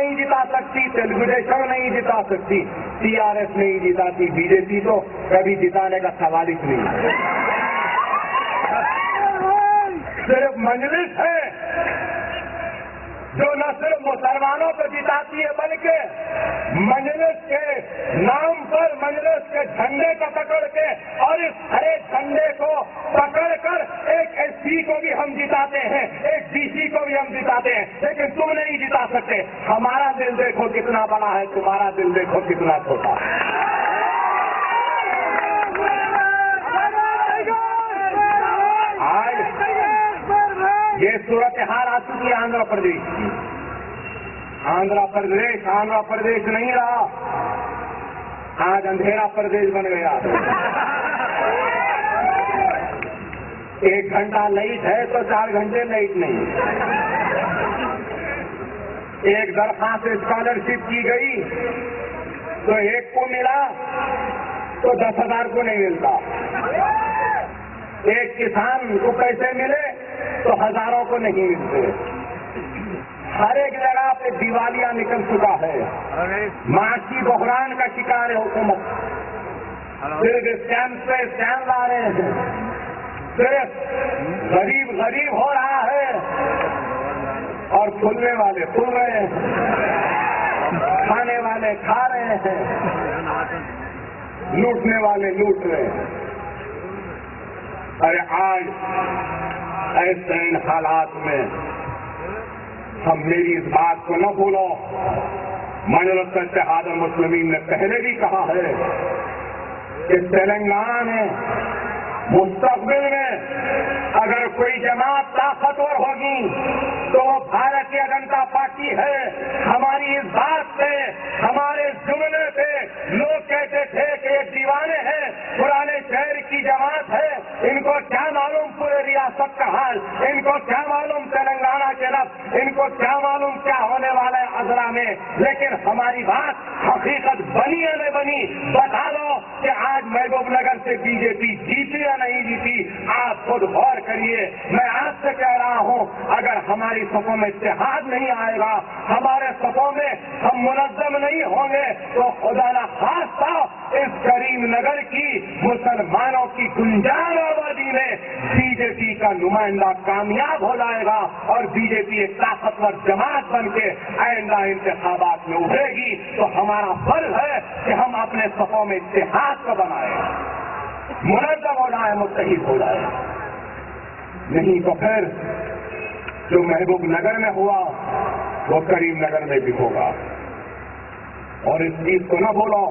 نہیں جتا سکتی, تیلگو دیشم نہیں جتا سکتی, TRS نہیں جتاتی, BJP تو کبھی جتانے کا سوال ہی نہیں. صرف مجلس ہے جو نہ صرف مسلمانوں کو جتاتی ہے بلکہ مجلس کے نام پر مجلس کے جھنڈے کو پکڑ کے اور اس ہرے جھنڈے کو پکڑ کر ایک SP کو بھی ہم جتاتے ہیں, ایک DC کو بھی ہم جتاتے ہیں, لیکن تم نہیں جتا سکتے. ہمارا دل دیکھو کتنا بڑا ہے, تمہارا دل دیکھو کتنا چھوٹا ہے. یہ صورتحال آ چکی ہے آندھرا پردیش کی. آندھرا پردیش نہیں رہا, آج اندھیرا پردیش بن گیا. 1 گھنٹہ لائٹ ہے تو 4 گھنٹے لائٹ نہیں. ایک درخواست اسکالرشپ کی گئی تو ایک کو ملا تو 10,000 کو نہیں ملتا. ایک کسان کو پیسے ملے تو ہزاروں کو نہیں ملتے. ہر ایک جگہ پہ دیوالیہ نکل چکا ہے. معاشی بحران کا شکار ہے حکومت. صرف اسکیم پہ اسکیم لا رہے ہیں, صرف غریب ہو رہا ہے اور کھلنے والے کھل رہے ہیں, کھانے والے کھا رہے ہیں, لوٹنے والے لوٹ رہے ہیں. ارے آج ایسے ان حالات میں ہم میری اس بات کو نہ بھولو. مجلس اتحاد المسلمین نے پہلے بھی کہا ہے کہ تلنگانہ میں مستقبل میں اگر کوئی جماعت طاقتور ہوگی تو وہ بھارتیہ جنتا پارٹی ہے. ہماری اس بات پہ, ہمارے جملے پہ لوگ کہتے تھے کہ یہ دیوانے ہیں, پرانے شہر کی جماعت ہے, ان کو کیا معلوم پورے ریاست کا حال, ان کو کیا معلوم تلنگانہ کے لفظ, ان کو کیا معلوم کیا ہونے والا ہے عذرا میں. لیکن ہماری بات حقیقت بنی یا نہیں بنی, بتا دو کہ آج محبوب نگر سے BJP جیتی یا نہیں جیتی. آپ خود غور کریے. میں آپ سے کہہ رہا ہوں, اگر ہماری صفوں میں اتحاد نہیں آئے گا, ہمارے صفوں میں ہم منظم نہیں ہوں گے, تو خدا نہ خواستہ اس کریم نگر کی مسلمانوں کی گنجان آبادی میں BJP کا نمائندہ کامیاب ہو جائے گا اور BJP ایک طاقتور جماعت بن کے آئندہ انتخابات میں ابھرے گی. تو ہمارا فرض ہے کہ ہم اپنے صفوں میں اتحاد کو بنائیں, منظم ہو جائے, متحد ہو جائے. نہیں تو پھر جو محبوب نگر میں ہوا وہ کریم نگر میں بھی ہوگا. اور اس چیز کو نہ بولو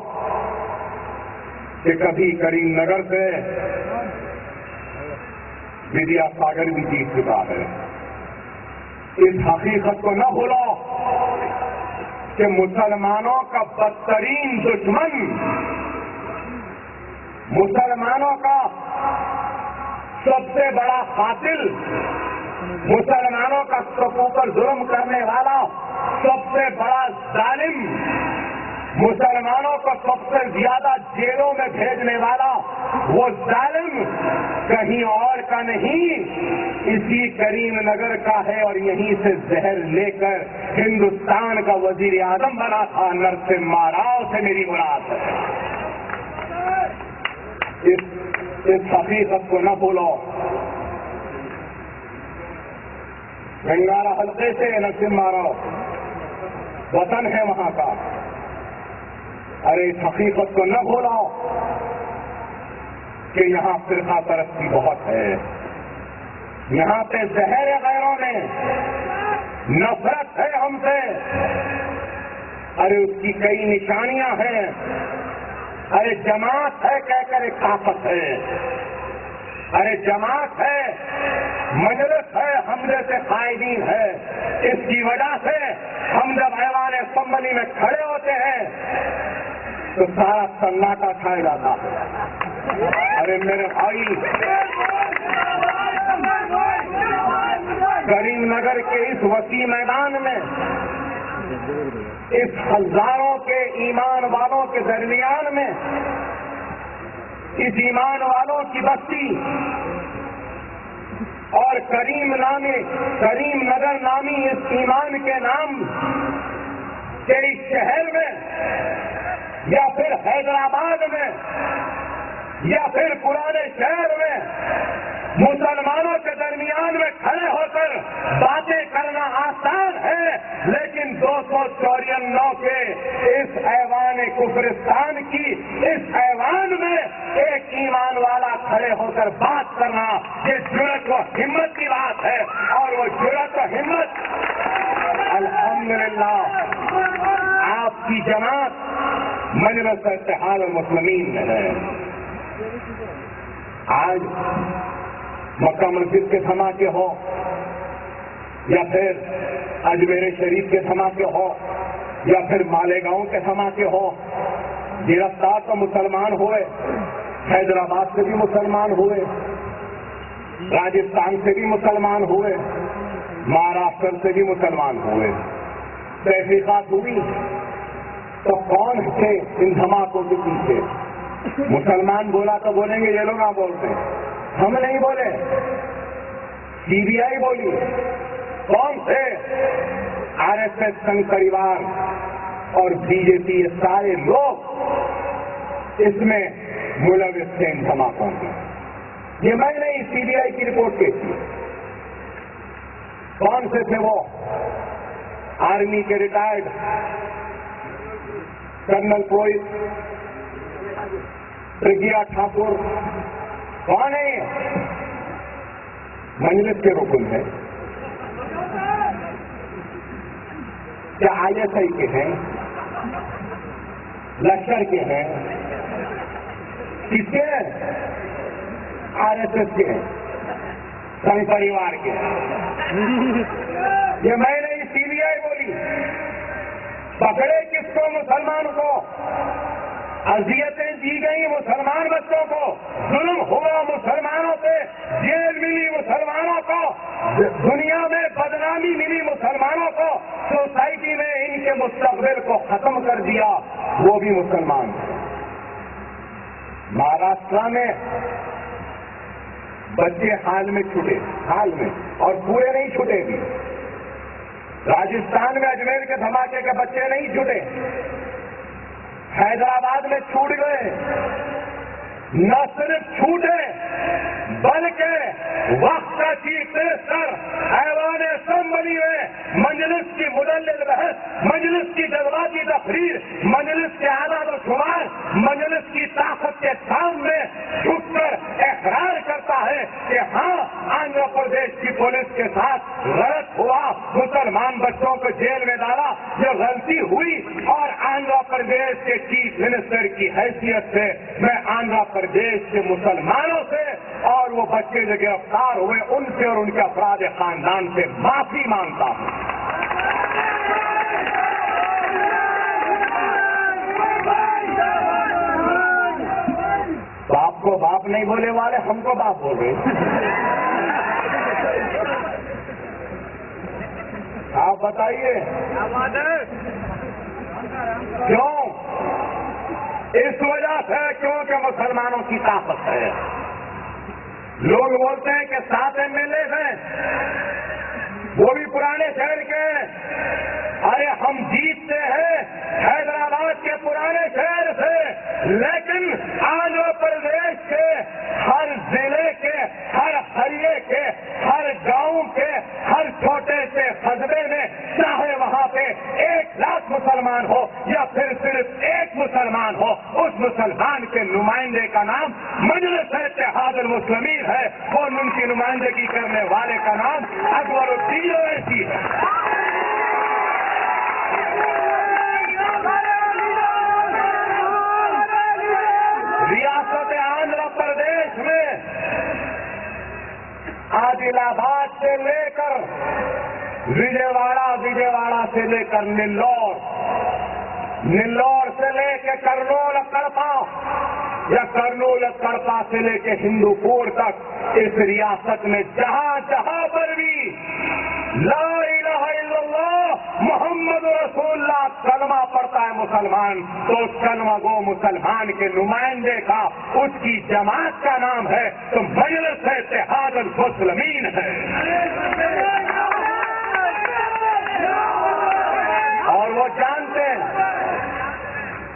کہ کبھی کریم نگر سے ودیا ساگر بھی جیت چکا ہے. اس حقیقت کو نہ بھولو کہ مسلمانوں کا بدترین دشمن, مسلمانوں کا سب سے بڑا قاتل, مسلمانوں کا سب پر ظلم کرنے والا سب سے بڑا ظالم, مسلمانوں کو سب سے زیادہ جیلوں میں بھیجنے والا وہ ظالم کہیں اور کا نہیں, اسی کریم نگر کا ہے. اور یہیں سے زہر لے کر ہندوستان کا وزیر اعظم بنا تھا نرسمہا راؤ سے میری مراد ہے. اس حقیقت کو نہ بھولو. بنگارا حلقے سے نرسمہا راؤ وطن ہے وہاں کا. ارے اس حقیقت کو نہ بھولو کہ یہاں فرقہ پرستی بہت ہے, یہاں پہ زہر غیروں میں نفرت ہے ہم سے. ارے اس کی کئی نشانیاں ہیں. ارے جماعت ہے کہہ کر ایک طاقت ہے, ارے جماعت ہے, مجلس ہے, ہم جیسے قائدین ہے. اس کی وجہ سے ہم جب ایوان اسمبلی میں کھڑے ہوتے ہیں تو سارا سناٹا چھائے جاتا ہے. ارے میرے بھائی, کریم نگر کے اس وسیع میدان میں اس ہزاروں کے ایمان والوں کے درمیان میں اس ایمان والوں کی بستی اور کریم نگر نامی اس ایمان کے نام شہر میں یا پھر حیدرآباد میں یا پھر پرانے شہر میں مسلمانوں کے درمیان میں کھڑے ہو کر باتیں کرنا آسان ہے، لیکن 294 کے اس ایوان کفرستان کی اس ایوان میں ایک ایمان والا کھڑے ہو کر بات کرنا، یہ جرأت و ہمت کی بات ہے، اور وہ جرأت و ہمت الحمدللہ آپ کی جماعت مجلس اتحاد المسلمین میں ہے۔ آج مکہ مسجد کے دھماکے ہو یا پھر اجمیر شریف کے دھماکے ہو یا پھر مالیگاؤں کے دھماکے ہو، گرفتار تو مسلمان ہوئے، حیدرآباد سے بھی مسلمان ہوئے، راجستھان سے بھی مسلمان ہوئے، مہاراشٹر سے بھی مسلمان ہوئے، تحقیقات ہوئی تو کون تھے ان دھماکوں کے پیچھے؟ مسلمان بولا تو بولیں گے یہ لوگ نہ بولتے، ہم نہیں بولے، سی بی آئی بولی۔ کون تھے؟ آر ایس ایس سنگھ پریوار اور بی جے پی، یہ سارے لوگ اس میں ملوث تھے ان دھماکوں میں۔ یہ میں نہیں، سی بی آئی کی رپورٹ کی تھی۔ کون سے تھے وہ؟ آرمی کے ریٹائرڈ کرنل پروہت، پرگیا ٹھاکر، کون ہے یہ؟ مجلس کے رکن ہے، کیا آئی ایس آئی کے ہیں؟ لشکر کے ہیں؟ کس کے ہیں؟ آر ایس ایس کے ہیں، سنگھ پریوار کے ہیں۔ یہ میں نے سی بی آئی بولی۔ پکڑے کس کو؟ مسلمان کو۔ اذیتیں دی گئی مسلمان بچوں کو، ظلم ہوا مسلمانوں پہ، جیل ملی مسلمانوں کو، دنیا میں بدنامی ملی مسلمانوں کو، سوسائٹی میں ان کے مستقبل کو ختم کر دیا، وہ بھی مسلمان۔ مہاراشٹر میں بچے حال میں چھوٹے، حال میں، اور پورے نہیں چھوٹے بھی۔ راجستھان میں اجمیر کے دھماکے کے بچے نہیں چھوٹے، حیدرآباد میں چھوٹ گئے۔ نہ صرف چھوٹے بلکہ وقت کا چیف منسٹر ایوان اسمبلی میں مجلس کی مدلل بحث، مجلس کی جذباتی تقریر، مجلس کے اعداد و شمار، مجلس کی طاقت کے سامنے جھک کر اقرار کرتا ہے کہ ہاں آندھرا پردیش کی پولیس کے ساتھ غلط ہوا، مسلمان بچوں کو جیل میں ڈالا، یہ غلطی ہوئی، اور آندھرا پردیش کے چیف منسٹر کی حیثیت سے میں آندھرا پردیش کے مسلمانوں سے اور وہ بچے جو گرفتار ہوئے ان سے اور ان کے افراد خاندان سے معافی مانگتا ہوں۔ باپ کو باپ نہیں بولے والے ہم کو باپ بول رہے۔ آپ بتائیے کیوں؟ اس وجہ سے کیونکہ مسلمانوں کی طاقت ہے۔ لوگ بولتے ہیں کہ 7 ایم ایل اے ہیں، وہ بھی پرانے شہر کے ہیں۔ ارے ہم جیتتے ہیں حیدرآباد کے پرانے شہر سے، لیکن آندھرا پردیش کے ہر ضلع کے، ہر حریے کے، ہر گاؤں کے، ہر چھوٹے سے قصبے میں، چاہے وہاں پہ 1 لاکھ مسلمان ہو یا پھر صرف 1 مسلمان ہو، اس مسلمان کے نمائندے کا نام مجلس اتحاد المسلمین ہے، اور ان کی نمائندگی کرنے والے کا نام اکبر الدین اویسی ہے۔ ریاست آندھرا پردیش میں عادل آباد سے لے کر وجے واڑہ سے لے کر نلور سے لے کے کرنول کڑپا یا کرنول کڑپا سے لے کے ہندو پور تک اس ریاست میں جہاں جہاں پر بھی لا الہ الا اللہ محمد رسول اللہ کلمہ پڑھتا ہے مسلمان، تو اس کلمہ گو مسلمان کے نمائندے کا، اس کی جماعت کا نام ہے تو مجلس اتحاد المسلمین ہے۔ اور وہ جانتے ہیں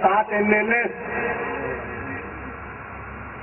7 MLA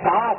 7,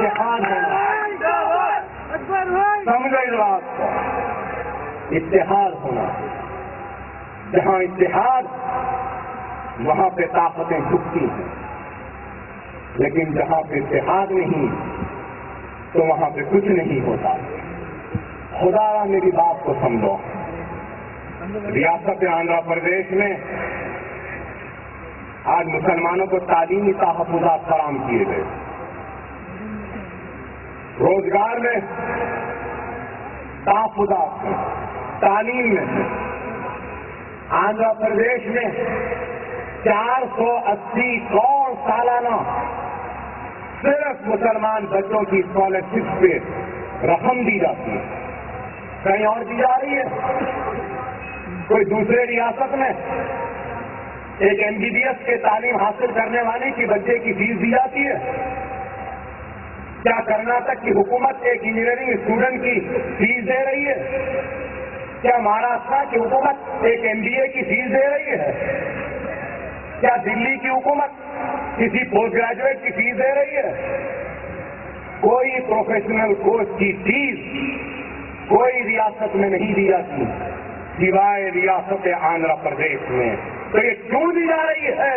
اتحاد ہونا. سمجھو اس بات کو, اتحاد ہونا. جہاں اتحاد وہاں پہ طاقتیں جھکتی ہیں, لیکن جہاں پہ اتحاد نہیں تو وہاں پہ کچھ نہیں ہوتا. خدا میری بات کو سمجھو. ریاست آندھرا پردیش میں آج مسلمانوں کو تعلیمی تحفظات فراہم کیے گئے, روزگار میں تحفظات ہیں, تعلیم میں. آندھرا پردیش میں 480 کروڑ سالانہ صرف مسلمان بچوں کی اسکالرشپ پہ رقم دی جاتی ہے. کہیں اور دی جا رہی ہے؟ کوئی دوسرے ریاست میں ایک MBBS کے تعلیم حاصل کرنے والے کی بچے کی فیس دی جاتی ہے؟ کیا کرناٹک کی حکومت ایک انجینئرنگ اسٹوڈنٹ کی فیس دے رہی ہے؟ کیا مہاراشٹر کی حکومت ایک MBA کی فیس دے رہی ہے؟ کیا دلی کی حکومت کسی پوسٹ گریجویٹ کی فیس دے رہی ہے؟ کوئی پروفیشنل کورس کی فیس کوئی ریاست میں نہیں دی جاتی سوائے ریاست آندھرا پردیش میں. تو یہ کیوں دی جا رہی ہے؟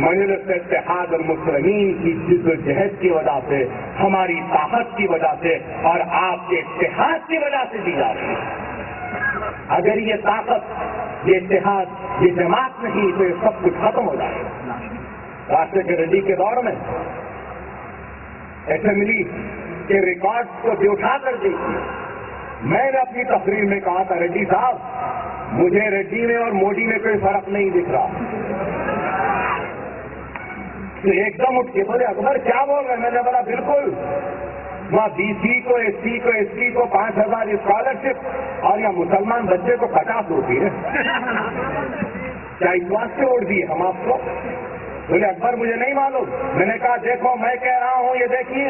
مجلس اتحاد المسلمین کی جد و جہد کی وجہ سے, ہماری طاقت کی وجہ سے اور آپ کے اتحاد کی وجہ سے دی جا رہی ہے. اگر یہ طاقت, یہ اتحاد, یہ جماعت نہیں تو یہ سب کچھ ختم ہو جائے گا. راشٹر کے ریلی کے دور میں اسمبلی کے ریکارڈ کو اٹھا کر دیکھیے. میں نے اپنی تقریر میں کہا تھا, ریڈی صاحب مجھے ریڈی میں اور موڈی میں کوئی فرق نہیں دکھ رہا. تو ایک دم اٹھ کے بولے اکبر کیا بول رہے ہیں؟ میں نے بولا بالکل, وہاں BC کو SC کو ST کو 5,000 اسکالرشپ اور یہاں مسلمان بچے کو 50 ہوتی ہے. کیا اس بات سے ووٹ دیے ہم آپ کو؟ بولے اکبر مجھے نہیں معلوم. میں نے کہا دیکھو میں کہہ رہا ہوں, یہ دیکھیے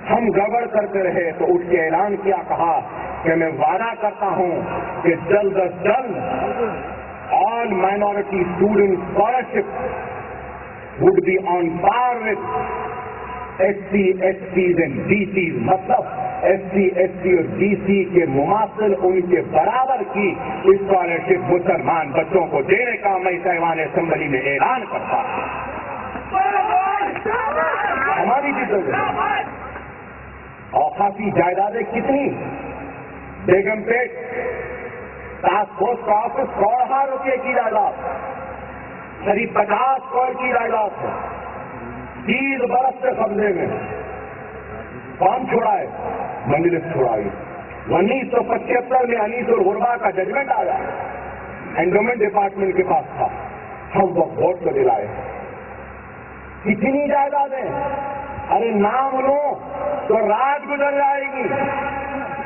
ہم گڑبڑ کرتے رہے تو اٹھ کے اعلان کیا, کہا کہ میں وعدہ کرتا ہوں کہ جلد از جلد all minority student scholarship would be on par with SC STs and BCs. مطلب SC ST اور BC کے مماثل ان کے برابر کی اسکالرشپ مسلمان بچوں کو دینے کا میں ایوان اسمبلی میں اعلان کرتا ہوں. ہماری بھی تو اوقافی جائیدادیں کتنی؟ بیگم پیٹ ٹاسک فورس کا آفس 1,00,000 روپئے کی جائیداد, قریب 50 کروڑ کی جائیداد ہے. 30 برس سے قبضے میں. کون چھوڑائے؟ مجلس چھوڑائی. 1975 میں انیس الغربا کا ججمنٹ آیا, انڈومنٹ ڈپارٹمنٹ کے پاس تھا, ہم وہ ووٹ کو دلائے. کتنی جائیدادیں؟ ارے نام لو تو رات گزر جائے گی.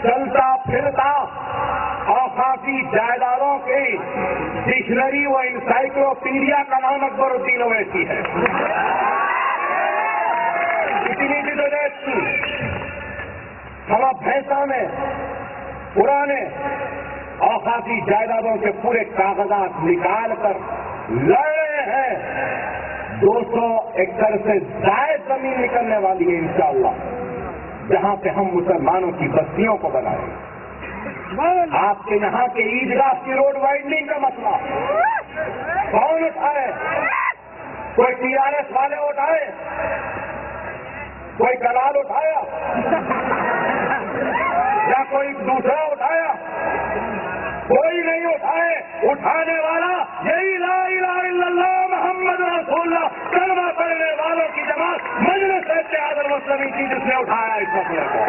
چلتا پھرتا اوقافی جائیدادوں کی ڈکشنری و انسائکلوپیڈیا کا نام اکبر الدین اویسی ہے. اتنی جدوجہد کی. ہم اب بھینسا میں پرانے اوقافی جائیدادوں کے پورے کاغذات نکال کر لڑ رہے ہیں. 200 ایکڑ سے زائد زمین نکلنے والی ہے انشاءاللہ, جہاں پہ ہم مسلمانوں کی بستیوں کو بنائیں. آپ کے یہاں کے عیدگاہ کی روڈ وائڈنگ کا مسئلہ کون اٹھائے؟ کوئی TRS والے اٹھائے؟ کوئی کلال اٹھایا یا کوئی دوسرا اٹھایا؟ کوئی نہیں اٹھائے. اٹھانے والا یہی لا الہ الا اللہ محمد رسول اللہ کلمہ پڑھنے والوں کی جماعت مجلس اتحاد المسلمین کی, جس نے اٹھایا اس مسئلے کو.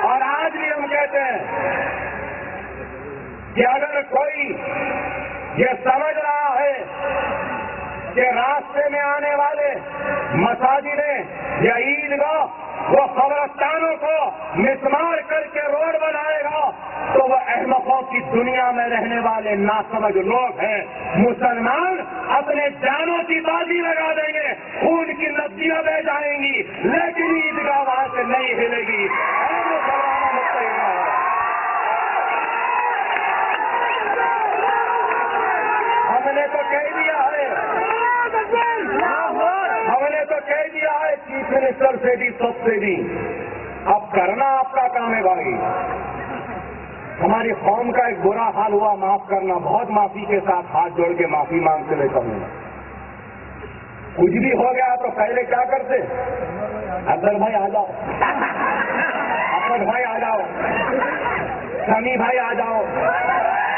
اور آج بھی ہم کہتے ہیں کہ اگر کوئی یہ سمجھ رہا ہے کہ راستے میں آنے والے مساجدیں یا عیدگاہ وہ قبرستانوں کو مسمار کر کے روڈ بنائے گا, تو وہ احمقوں کی دنیا میں رہنے والے ناسمجھ لوگ ہیں. مسلمان اپنے جانوں کی بازی لگا دیں گے, خون کی ندیاں بہ جائیں گی, لیکن عیدگاہ وہاں سے نہیں ہلے گی. ہم نے تو کہہ دیا ہے اور کہہ دیا ہے چیف منسٹر سے بھی سب سے بھی اب کرنا آپ کا کام ہے بھائی. ہماری قوم کا ایک برا حال ہوا, معاف کرنا, بہت معافی کے ساتھ ہاتھ جوڑ کے معافی مانگتے ہوئے کہوں گا. کچھ بھی ہو گیا تو پہلے کیا کرتے, اکبر بھائی آ جاؤ, احمد بھائی آ جاؤ, سمی بھائی آ جاؤ,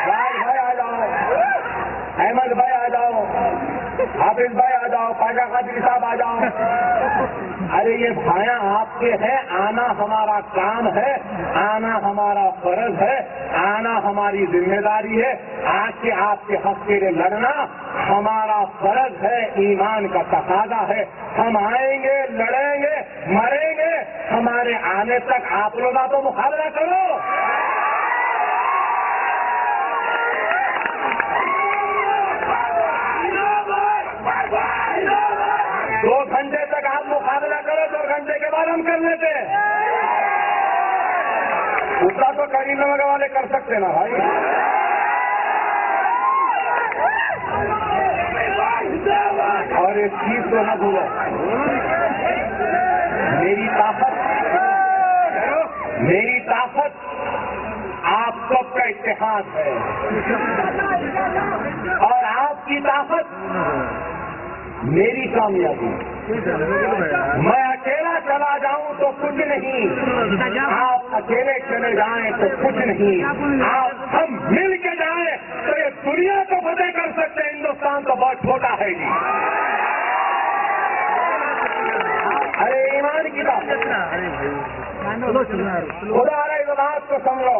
راج بھائی آ جاؤ, احمد بھائی آ جاؤ, حافظ بھائی آ جاؤ, خواجہ قادری صاحب آ جاؤ. ارے یہ بھائیاں آپ کے ہیں, آنا ہمارا کام ہے, آنا ہمارا فرض ہے, آنا ہماری ذمہ داری ہے. آج کے آپ کے حق کے لیے لڑنا ہمارا فرض ہے, ایمان کا تقاضا ہے. ہم آئیں گے, لڑیں گے, مریں گے. ہمارے آنے تک آپ لوگ تو مقابلہ کرو. 2 گھنٹے تک آپ مقابلہ کرو, 2 گھنٹے کے بعد ہم کر لیتے. اتنا تو کریم نگر والے کر سکتے نا بھائی. اور ایک چیز تو نہ بھولو, میری طاقت آپ سب کا اتحاد ہے, اور آپ کی طاقت میری کامیابی. میں اکیلا چلا جاؤں تو کچھ نہیں, آپ اکیلے چلے جائیں تو کچھ نہیں, آپ ہم مل کے جائیں تو یہ دنیا کو فتح کر سکتے ہیں. ہندوستان تو بہت چھوٹا ہے جی. ارے ایمان کی بات, خدا رہے اس بات کو سمجھو.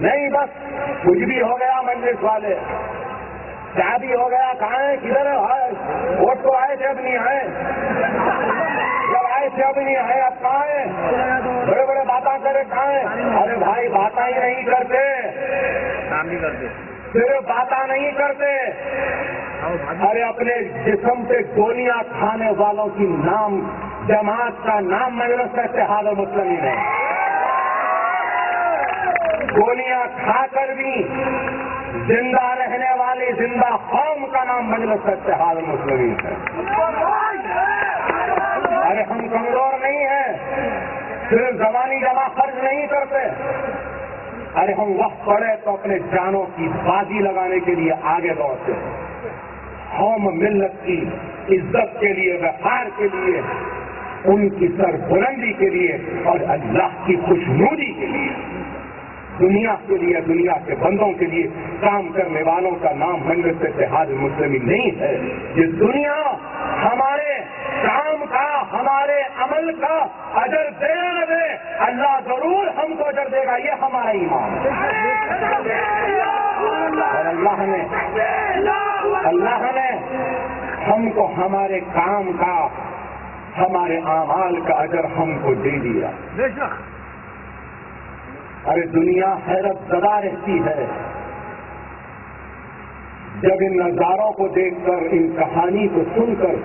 نہیں بس کچھ بھی ہو گیا مجلس والے, کیا بھی ہو گیا, کہاں ہے, کدھر ہے, ووٹ تو آئے تھے اب نہیں آئے, جب آئے تھے اب نہیں آئے, اب کہاں ہے, بڑے بڑے باتیں کرے کہاں ہے. ارے بھائی باتیں ہی نہیں کرتے, کام نہیں کرتے, صرف باتیں نہیں کرتے. ارے اپنے جسم پہ گولیاں کھانے والوں کی نام جماعت کا نام مجلس اتحاد المسلمین ہے. گولیاں کھا کر بھی زندہ رہنے والی زندہ قوم کا نام مجلس اتحاد المسلمین ہے. ارے ہم کمزور نہیں ہیں, صرف زبانی جمع خرچ نہیں کرتے. ارے ہم وقت پڑے تو اپنے جانوں کی بازی لگانے کے لیے آگے بڑھتے ہیں. قوم ملت کی عزت کے لیے, وقار کے لیے, ان کی سر بلندی کے لیے, اور اللہ کی خوشنودی کے لیے, دنیا کے لیے, دنیا کے بندوں کے لیے کام کرنے والوں کا نام مجلس اتحاد المسلمین نہیں ہے. یہ دنیا ہمارے کام کا, ہمارے عمل کا اجر دے نہ دے, اللہ ضرور ہم کو اجر دے گا. یہ ہمارا ایمان ہے. اور اللہ نے ہم کو ہمارے کام کا, ہمارے اعمال کا اجر ہم کو دے دیا. ارے دنیا حیرت زدہ رہتی ہے جب ان نظاروں کو دیکھ کر, ان کہانی کو سن کر.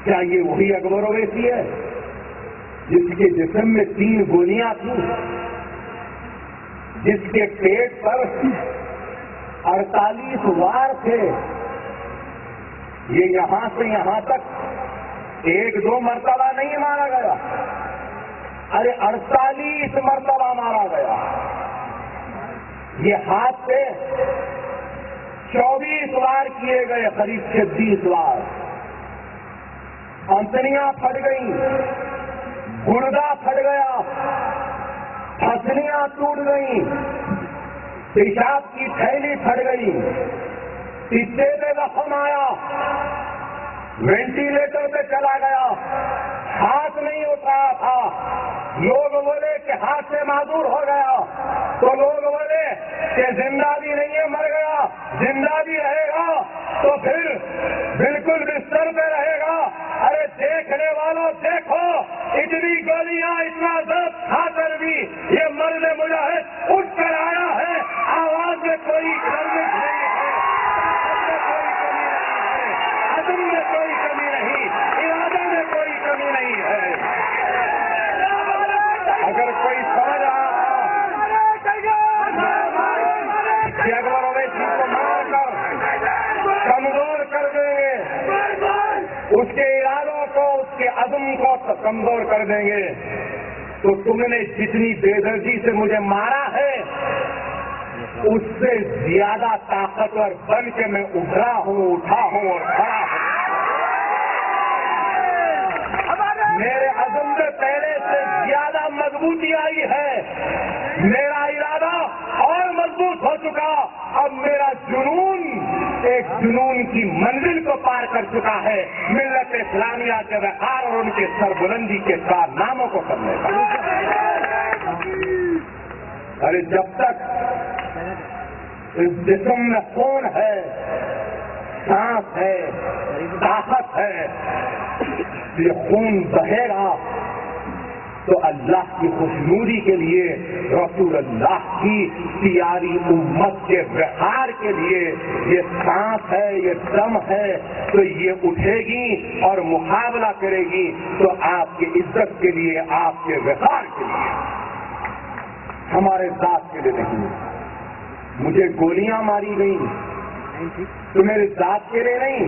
کیا یہ وہی اکبر اویسی ہے جس کے جسم میں 3 گولیاں تھیں, جس کے پیٹ پر 48 وار تھے؟ یہ یہاں سے یہاں تک 1-2 مرتبہ نہیں مارا گیا, ارے 48 مرتبہ مارا گیا. یہ ہاتھ سے 24 وار کیے گئے, قریب 26 وار. انتڑیاں پھٹ گئیں, گردہ پھٹ گیا, پھسلیاں ٹوٹ گئیں, پیشاب کی تھیلی پھٹ گئی, پتے پہ زخم آیا, وینٹیلیٹر پہ چلا گیا, ہاتھ نہیں اٹھایا تھا. لوگ بولے کہ ہاتھ سے معذور ہو گیا, تو لوگ بولے کہ زندہ بھی نہیں ہے, مر گیا. زندہ بھی رہے گا تو پھر بالکل بستر پہ رہے گا. ارے دیکھنے والوں دیکھو, اتنی گولیاں, اتنا درد کھا کر بھی یہ مرد مجاہد اٹھ کر آیا ہے. آواز میں کوئی گرمش نہیں ہے, عزم میں کوئی کمی نہیں, ارادے میں کوئی کمی نہیں ہے. اگر کوئی سمجھ رہا کہ اکبر اویسی کو مار کر کمزور کر دیں گے اس کے ارادوں کو، اس کے عزم کو کمزور کر دیں گے، تو تم نے جتنی بے دردی سے مجھے مارا ہے اس سے زیادہ طاقتور بن کے میں اٹھا ہوں اور کھڑا ہوں۔ میرے عزم میں پہلے سے زیادہ مضبوطی آئی ہے، میرا ارادہ اور مضبوط ہو چکا، اب میرا جنون ایک جنون کی منزل کو پار کر چکا ہے، ملت اسلامیہ کے وقار اور ان کے سربلندی کے کارناموں کو کرنے کا۔ ارے جب تک اس جسم میں خون ہے، سانس ہے، طاقت ہے، یہ خون بہے گا تو اللہ کی خوشنودی کے لیے، رسول اللہ کی پیاری امت کے وقار کے لیے یہ سانس ہے، یہ دم ہے، تو یہ اٹھے گی اور مقابلہ کرے گی تو آپ کی عزت کے لیے، آپ کے وقار کے لیے، ہمارے ذات کے لیے نہیں۔ مجھے گولیاں ماری گئیں تو میرے ذات کے لیے نہیں،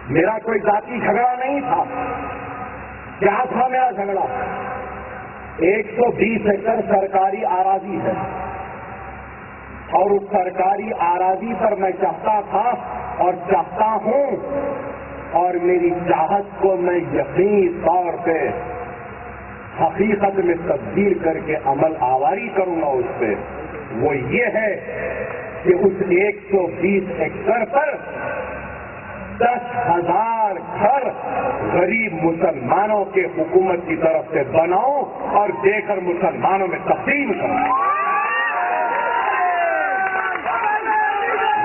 میرا کوئی ذاتی جھگڑا نہیں تھا۔ کیا تھا میرا جھگڑا؟ 120 ایکڑ سرکاری اراضی ہے اور اس سرکاری اراضی پر میں چاہتا تھا اور چاہتا ہوں، اور میری چاہت کو میں یقینی طور پہ حقیقت میں تبدیل کر کے عمل آوری کروں گا اس پہ، وہ یہ ہے کہ اس 120 ایکڑ پر 10,000 گھر غریب مسلمانوں کے حکومت کی طرف سے بناؤں اور دے کر مسلمانوں میں تقسیم کروں۔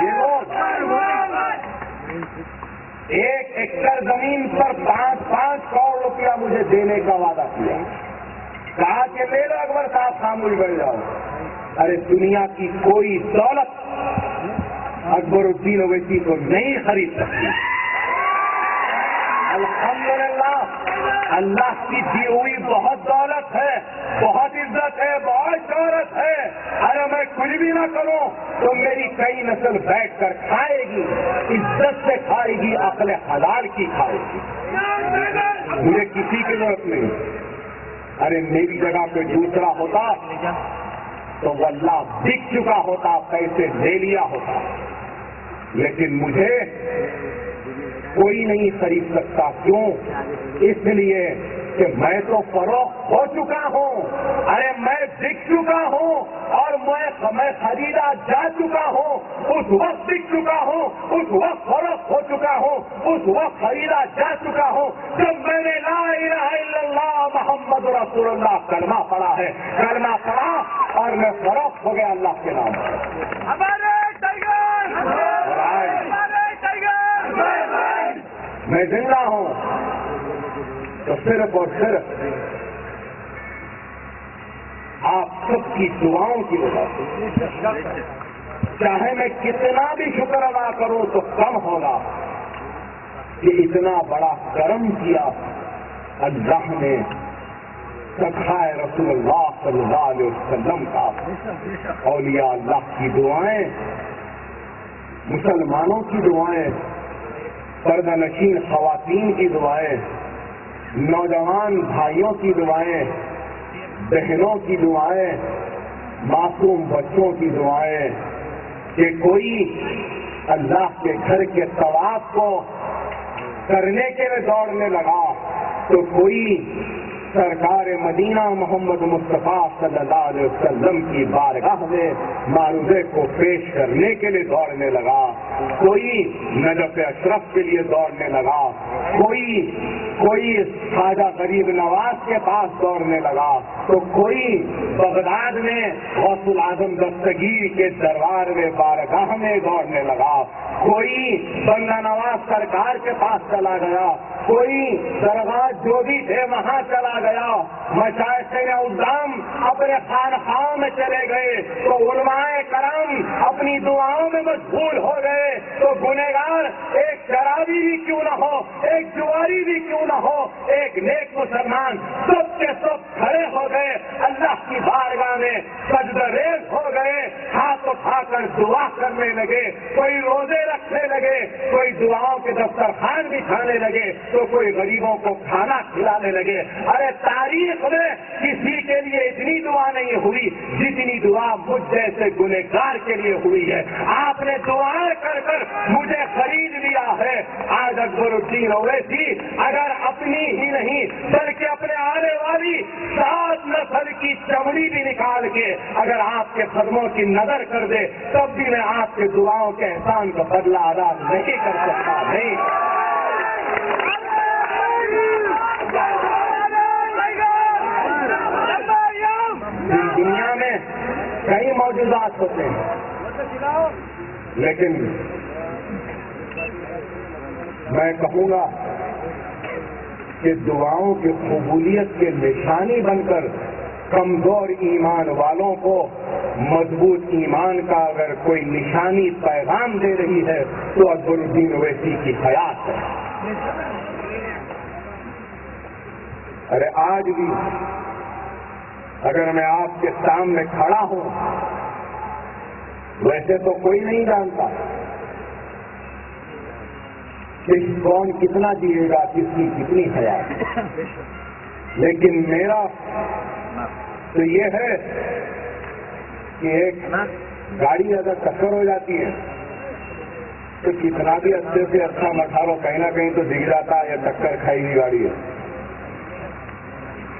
یہ لوگ 1 ایکڑ زمین پر 5-5 کروڑ روپیہ مجھے دینے کا وعدہ کیا، کہا کہ لے لو اکبر صاحب، خاموش بیٹھ جاؤ۔ ارے دنیا کی کوئی دولت اکبر الدین اویسی کو نہیں خرید سکتی۔ الحمدللہ اللہ کی دی ہوئی بہت دولت ہے، بہت عزت ہے، بہت شہرت ہے، ارے میں کچھ بھی نہ کروں تو میری کئی نسل بیٹھ کر کھائے گی، عزت سے کھائے گی، عقل حلال کی کھائے گی، مجھے کسی کی ضرورت نہیں۔ ارے میری جگہ پہ دوسرا ہوتا تو واللہ بک چکا ہوتا، پیسے لے لیا ہوتا، لیکن مجھے کوئی نہیں خرید سکتا۔ کیوں؟ اس لیے کہ میں تو فروخت ہو چکا ہوں، ارے میں بک چکا ہوں اور میں خریدا جا چکا ہوں، اس وقت بک چکا ہوں، اس وقت فروخت ہو چکا ہوں، اس وقت خریدا جا چکا ہوں جب میں نے لا الہ الا اللہ محمد رسول اللہ کلمہ پڑھا ہے، کلمہ پڑھا اور میں فروخت ہو گیا اللہ کے نام پر۔ ہمارے میں زندہ ہوں تو صرف اور صرف آپ سب کی دعاؤں کی وجہ سے، چاہے میں کتنا بھی شکر ادا کروں تو کم ہوگا کہ اتنا بڑا کرم کیا اللہ نے سکھائے رسول اللہ صلی اللہ علیہ وسلم کا۔ اولیاء اللہ کی دعائیں، مسلمانوں کی دعائیں، پردہ نشین خواتین کی دعائیں، نوجوان بھائیوں کی دعائیں، بہنوں کی دعائیں، معصوم بچوں کی دعائیں، کہ کوئی اللہ کے گھر کے طواف کو کرنے کے لیے دوڑنے لگا تو کوئی سرکار مدینہ محمد مصطفیٰ صلی اللہ علیہ وسلم کی بارگاہ میں معروضے کو پیش کرنے کے لیے دوڑنے لگا، کوئی نجف اشرف کے لیے دوڑنے لگا، کوئی خواجہ غریب نواز کے پاس دوڑنے لگا، تو کوئی بغداد میں غوث العظم دستگیر کے دربار میں بارگاہ میں دوڑنے لگا، کوئی بندہ نواز سرکار کے پاس چلا گیا، کوئی درگاہ جو بھی تھے وہاں چلا گیا، مشائخ اعظام اپنے خانقاہوں میں چلے گئے تو علماء کرام اپنی دعاؤں میں مشغول ہو گئے، تو گنہگار ایک شرابی بھی کیوں نہ ہو، ایک جواری بھی کیوں نہ ہو، ایک نیک مسلمان سب کے سب کھڑے ہو گئے، اللہ کی بارگاہ میں سجدہ ریز ہو گئے، ہاتھ اٹھا کر کر دعا کرنے لگے، کوئی روزے رکھنے لگے، کوئی دعاؤں کے دسترخوان بچھانے لگے، تو کوئی غریبوں کو کھانا کھلانے لگے۔ ارے تاریخ میں کسی کے لیے اتنی دعا نہیں ہوئی جتنی دعا مجھ جیسے گنہگار کے لیے ہوئی ہے۔ آپ نے دعائیں کر کر مجھے خرید لیا ہے۔ آج اکبر الدین اویسی اگر اپنی ہی نہیں بلکہ اپنے آنے والی 7 نسل کی چمڑی بھی نکال کے اگر آپ کے قدموں کی نظر کر دے تب بھی میں آپ کے دعاؤں کے احسان کا بدلہ ادا نہیں کر سکتا۔ نہیں، اس دنیا میں کئی معجزات ہوتے ہیں، لیکن میں کہوں گا کہ دعاؤں کی قبولیت کے نشانی بن کر کمزور ایمان والوں کو مضبوط ایمان کا اگر کوئی نشانی پیغام دے رہی ہے تو اکبر الدین اویسی کی حیات ہے۔ ارے آج بھی اگر میں آپ کے سامنے کھڑا ہوں، ویسے تو کوئی نہیں جانتا کہ کون کتنا جیے گا، کس کی کتنی حیات، لیکن میرا تو یہ ہے کہ ایک گاڑی اگر ٹکر ہو جاتی ہے تو کتنا بھی اچھے سے اچھا مٹھارو کہیں نہ کہیں تو دکھ جاتا ہے، یا ٹکر کھائی ہوئی گاڑی ہے۔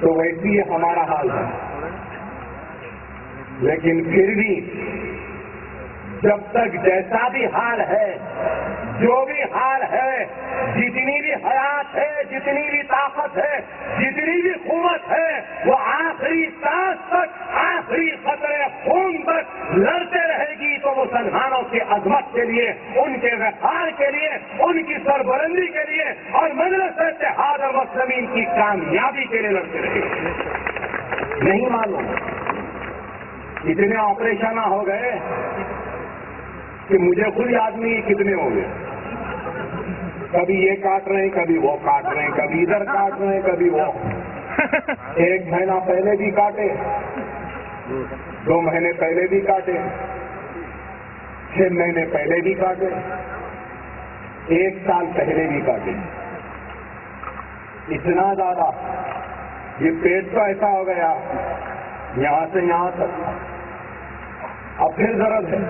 تو ویسی یہ ہمارا حال ہے، لیکن پھر بھی جب تک جیسا بھی حال ہے، جو بھی حال ہے، جتنی بھی حیات ہے، جتنی بھی طاقت ہے، جتنی بھی قوت ہے، وہ آخری سانس تک، آخری قطرے خون تک لڑتے رہے گی تو مسلمانوں کی عظمت کے لیے، ان کے وقار کے لیے، ان کی سربلندی کے لیے اور مجلس اتحاد المسلمین کی کامیابی کے لیے لڑتے رہے گی۔ نہیں معلوم اتنے آپریشن ہو گئے کہ مجھے خود یاد نہیں کتنے ہو گئے، کبھی یہ کاٹ رہے ہیں، کبھی وہ کاٹ رہے ہیں، کبھی ادھر کاٹ رہے ہیں، کبھی وہ۔ 1 مہینہ پہلے بھی کاٹے، 2 مہینے پہلے بھی کاٹے، 6 مہینے پہلے بھی کاٹے، 1 سال پہلے بھی کاٹے۔ اتنا زیادہ یہ پیٹ تو ایسا ہو گیا یہاں سے یہاں تک، اب پھر درد ہے۔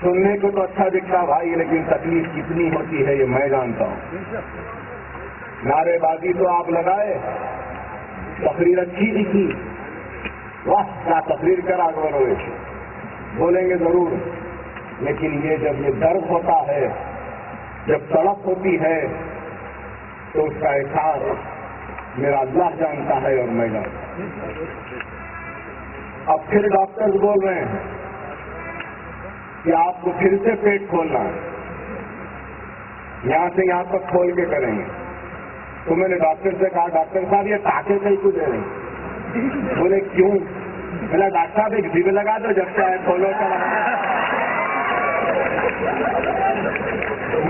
سننے کو تو اچھا دکھتا بھائی، لیکن تکلیف کتنی ہوتی ہے یہ میں جانتا ہوں۔ نعرے بازی تو آپ لگائے، تقریر اچھی دکھی، واہ کیا تقریر کرا اکبر اویسی، بولیں گے ضرور، لیکن یہ جب یہ درد ہوتا ہے، جب تڑپ ہوتی ہے تو اس کا احساس میرا اللہ جانتا ہے اور میں جانتا ہوں۔ اب پھر ڈاکٹر بول رہے ہیں کہ آپ کو پھر سے پیٹ کھولنا ہے، یہاں سے یہاں تک کھول کے کریں گے۔ تو میں نے ڈاکٹر سے کہا ڈاکٹر صاحب یہ ٹانکے کہیں کو دے رہے ہیں؟ بولے کیوں؟ میرا ڈاکٹر صاحب ایک جیب لگا دو، جب چاہے کھولو چلا۔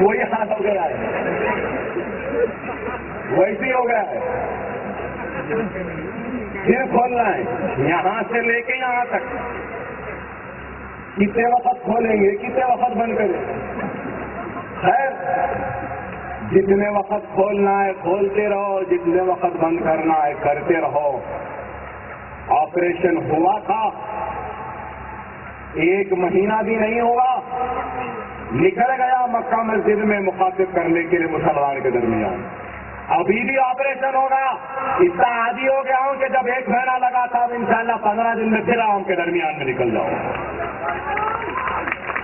وہی حال ہو گیا ہے، ویسے ہو گیا ہے، پھر کھولنا ہے یہاں سے لے کے یہاں تک۔ کتنے وقت کھولیں گے، کتنے وقت بند کریں؟ خیر جتنے وقت کھولنا ہے کھولتے رہو، جتنے وقت بند کرنا ہے کرتے رہو۔ آپریشن ہوا تھا، 1 مہینہ بھی نہیں ہوا، نکل گیا مکہ مسجد میں مخاطب کرنے کے لیے مسلمان کے درمیان۔ ابھی بھی آپریشن ہوگا، اتنا عادی ہو گیا ہوں کہ جب 1 مہینہ لگا تھا اب انشاءاللہ 15 دن میں پھر عوام کے درمیان میں نکل جاؤں۔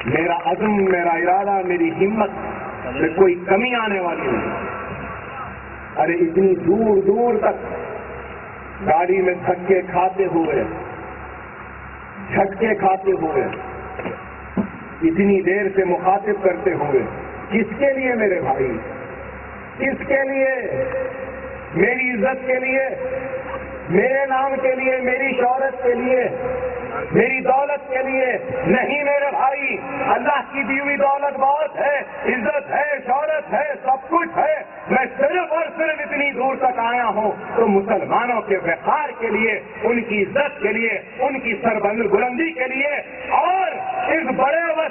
میرا عزم، میرا ارادہ، میری ہمت میں کوئی کمی آنے والی نہیں۔ ارے اتنی دور دور تک گاڑی میں دھکے کھاتے ہوئے، جھٹکے کھاتے ہوئے، اتنی دیر سے مخاطب کرتے ہوئے، کس کے لیے میرے بھائی؟ کس کے لیے؟ میری عزت کے لیے، میرے نام کے لیے، میری شہرت کے لیے، میری دولت کے لیے نہیں میرے بھائی۔ اللہ کی دی ہوئی دولت بہت ہے، عزت ہے، شہرت ہے، سب کچھ ہے، میں صرف اور صرف اتنی دور تک آیا ہوں تو مسلمانوں کے وقار کے لیے، ان کی عزت کے لیے، ان کی سربلندی کے لیے اور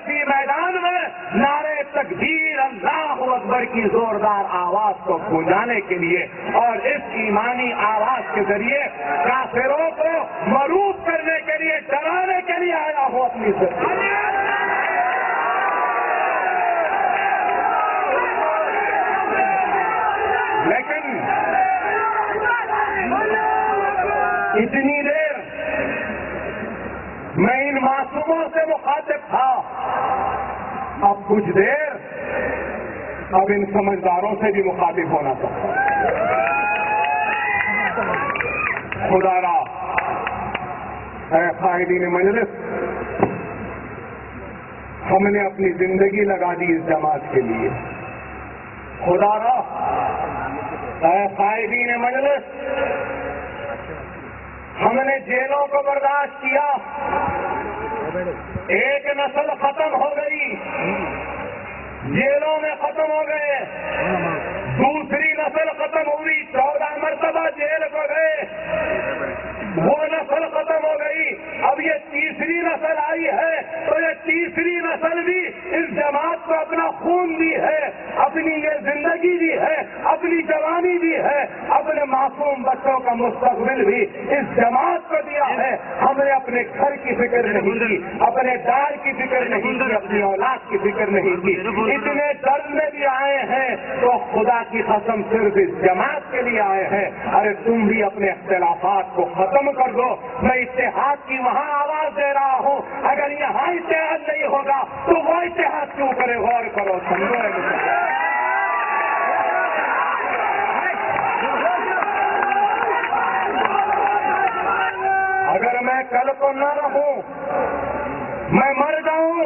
وسیع میدان میں نعرے تکبیر اللہ اکبر کی زوردار آواز کو گونجانے کے لیے اور اس ایمانی آواز کے ذریعے کافروں کو مروب کرنے کے لیے، ڈرانے کے لیے آیا ہوں اپنی زندگی۔ لیکن اتنی دیر میں ان معصوموں سے مخاطب تھا، اب کچھ دیر اب ان سمجھداروں سے بھی مخاطب ہونا چاہتا ہوں۔ خدا را اے قائدین مجلس، ہم نے اپنی زندگی لگا دی اس جماعت کے لیے۔ خدا را اے قائدین مجلس، ہم نے جیلوں کو برداشت کیا، ایک نسل ختم ہو گئی، جیلوں میں ختم ہو گئے، دوسری نسل ختم ہوئی، 14 مرتبہ جیل کو گئے، وہ نسل ختم ہو گئی، اب یہ تیسری نسل آئی ہے، تو یہ تیسری نسل بھی اس جماعت کو اپنا خون دی ہے، اپنی یہ زندگی دی ہے، اپنی جوانی دی ہے، اپنے معصوم بچوں کا مستقبل بھی اس جماعت کو دیا ہے۔ ہم نے اپنے گھر کی فکر نہیں کی، اپنے دار کی فکر نہیں کی، اپنی اولاد کی فکر نہیں کی، اتنے درد میں بھی آئے ہیں تو خدا کی قسم صرف اس جماعت کے لیے آئے ہیں۔ ارے تم بھی اپنے اختلافات کو ختم کر دو، میں اتحاد کی وہاں آواز دے رہا ہوں، اگر یہاں اتحاد نہیں ہوگا تو وہ اتحاد کیوں کرے؟ غور کرو، سمجھو۔ اگر میں کل کو نہ رہوں، میں مر جاؤں،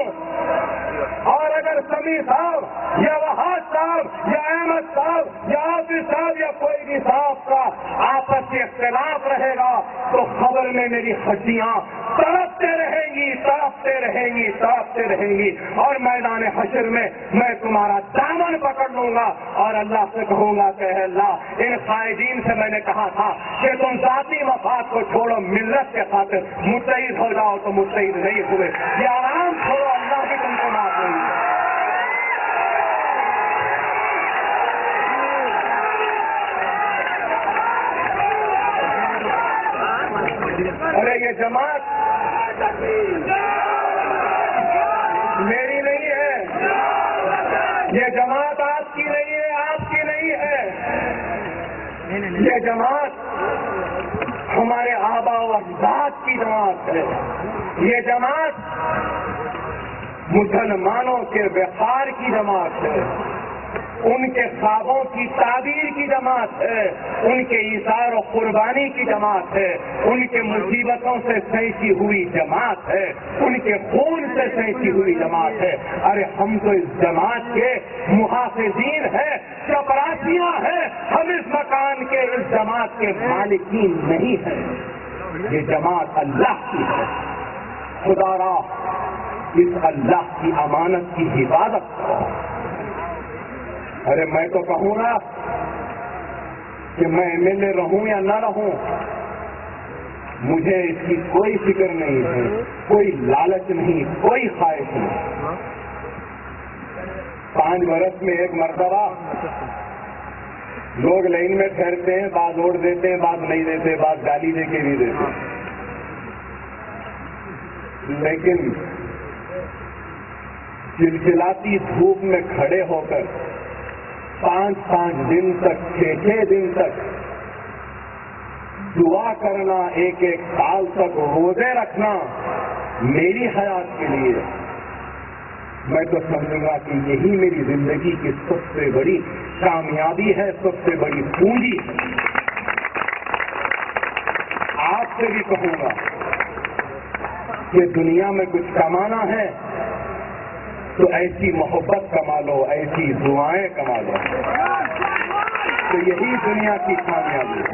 اور اگر سمیع صاحب یا وہاب صاحب یا احمد صاحب یا عاطف صاحب یا کوئی بھی صاحب کا آپس میں اختلاف رہے گا تو خبر میں میری ہڈیاں تڑپتے رہیں گی، تڑپتے رہیں گی، تڑپتے رہیں گی، اور میدان حشر میں میں تمہارا دامن پکڑ لوں گا اور اللہ سے کہوں گا کہ اے اللہ، ان قائدین سے میں نے کہا تھا کہ تم ذاتی مفاد کو چھوڑو، ملت کے خاطر متحد ہو جاؤ، تو متحد نہیں ہوئے، یہ آرام چھوڑو، اللہ بھی تم کو معاف نہیں ہے۔ ارے یہ جماعت میری نہیں ہے، یہ جماعت آپ کی نہیں ہے، آپ کی نہیں ہے، یہ جماعت ہمارے آبا و اجداد کی جماعت ہے، یہ جماعت مسلمانوں کے وقار کی جماعت ہے، ان کے خوابوں کی تعبیر کی جماعت ہے، ان کے ایثار و قربانی کی جماعت ہے، ان کے مصیبتوں سے سینچی ہوئی جماعت ہے، ان کے خون سے سینچی ہوئی جماعت ہے۔ ارے ہم تو اس جماعت کے محافظین ہیں، چپراسیاں ہیں، ہم اس مکان کے، اس جماعت کے مالکین نہیں ہیں، یہ جماعت اللہ کی ہے۔ خدا را اس اللہ کی امانت کی حفاظت کرو۔ ارے میں تو کہوں گا کہ میں MLA رہوں یا نہ رہوں، مجھے اس کی کوئی فکر نہیں ہے، کوئی لالچ نہیں، کوئی خواہش نہیں۔ 5 برس میں ایک مرتبہ لوگ لائن میں ٹھہرتے ہیں، بعض ووٹ دیتے ہیں، بعض نہیں دیتے، بعض گالی دے کے بھی دیتے ہیں، لیکن چلچلاتی دھوپ میں کھڑے ہو کر 5 دن تک، 6 دن تک دعا کرنا، ایک سال تک روزے رکھنا میری حیات کے لیے، میں تو سمجھوں گا کہ یہی میری زندگی کی سب سے بڑی کامیابی ہے، سب سے بڑی پونجی ہے۔ آپ سے بھی کہوں گا کہ دنیا میں کچھ کمانا ہے تو ایسی محبت کما لو، ایسی دعائیں کما لو، تو یہی دنیا کی کامیابی ہے۔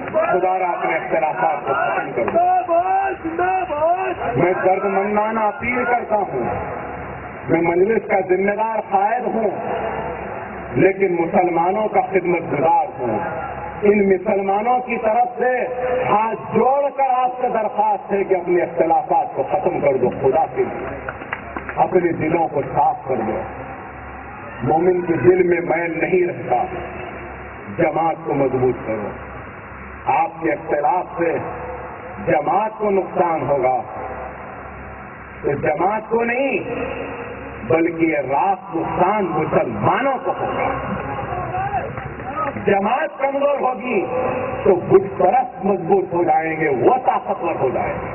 خدا را اپنے اختلافات کو ختم کر دو۔ میں درد مندانہ اپیل کرتا ہوں، میں مجلس کا ذمہ دار قائد ہوں، لیکن مسلمانوں کا خدمت گزار ہوں۔ ان مسلمانوں کی طرف سے ہاتھ جوڑ کر آپ سے درخواست ہے کہ اپنے اختلافات کو ختم کر دو، خدا کے لیے۔ اپنے دلوں کو صاف کر دو. مومن کے دل میں میل نہیں رہتا. جماعت کو مضبوط کرو. آپ کے اختلاف سے جماعت کو نقصان ہوگا تو جماعت کو نہیں بلکہ یہ راست نقصان مسلمانوں کو ہوگا. جماعت کمزور ہوگی تو بت پرست مضبوط ہو جائیں گے, وہ طاقتور ہو جائیں گے.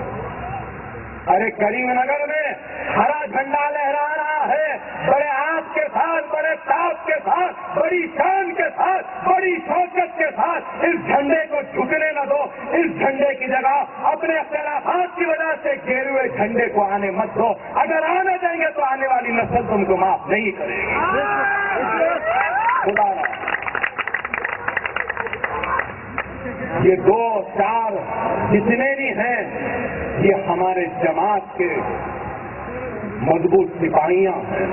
ارے کریم نگر میں ہرا جھنڈا لہرا رہا ہے, بڑے آج کے ساتھ, بڑے تاپ کے ساتھ, بڑی شان کے ساتھ, بڑی شوکت کے ساتھ. اس جھنڈے کو جھکنے نہ دو. اس جھنڈے کی جگہ اپنے اختلافات کی وجہ سے گھیرے ہوئے جھنڈے کو آنے مت دو. اگر آنے دیں گے تو آنے والی نسل تم کو معاف نہیں کرے گی. خدا یہ 2 4 جتنے بھی ہیں یہ ہمارے جماعت کے مضبوط سپاہیاں ہیں.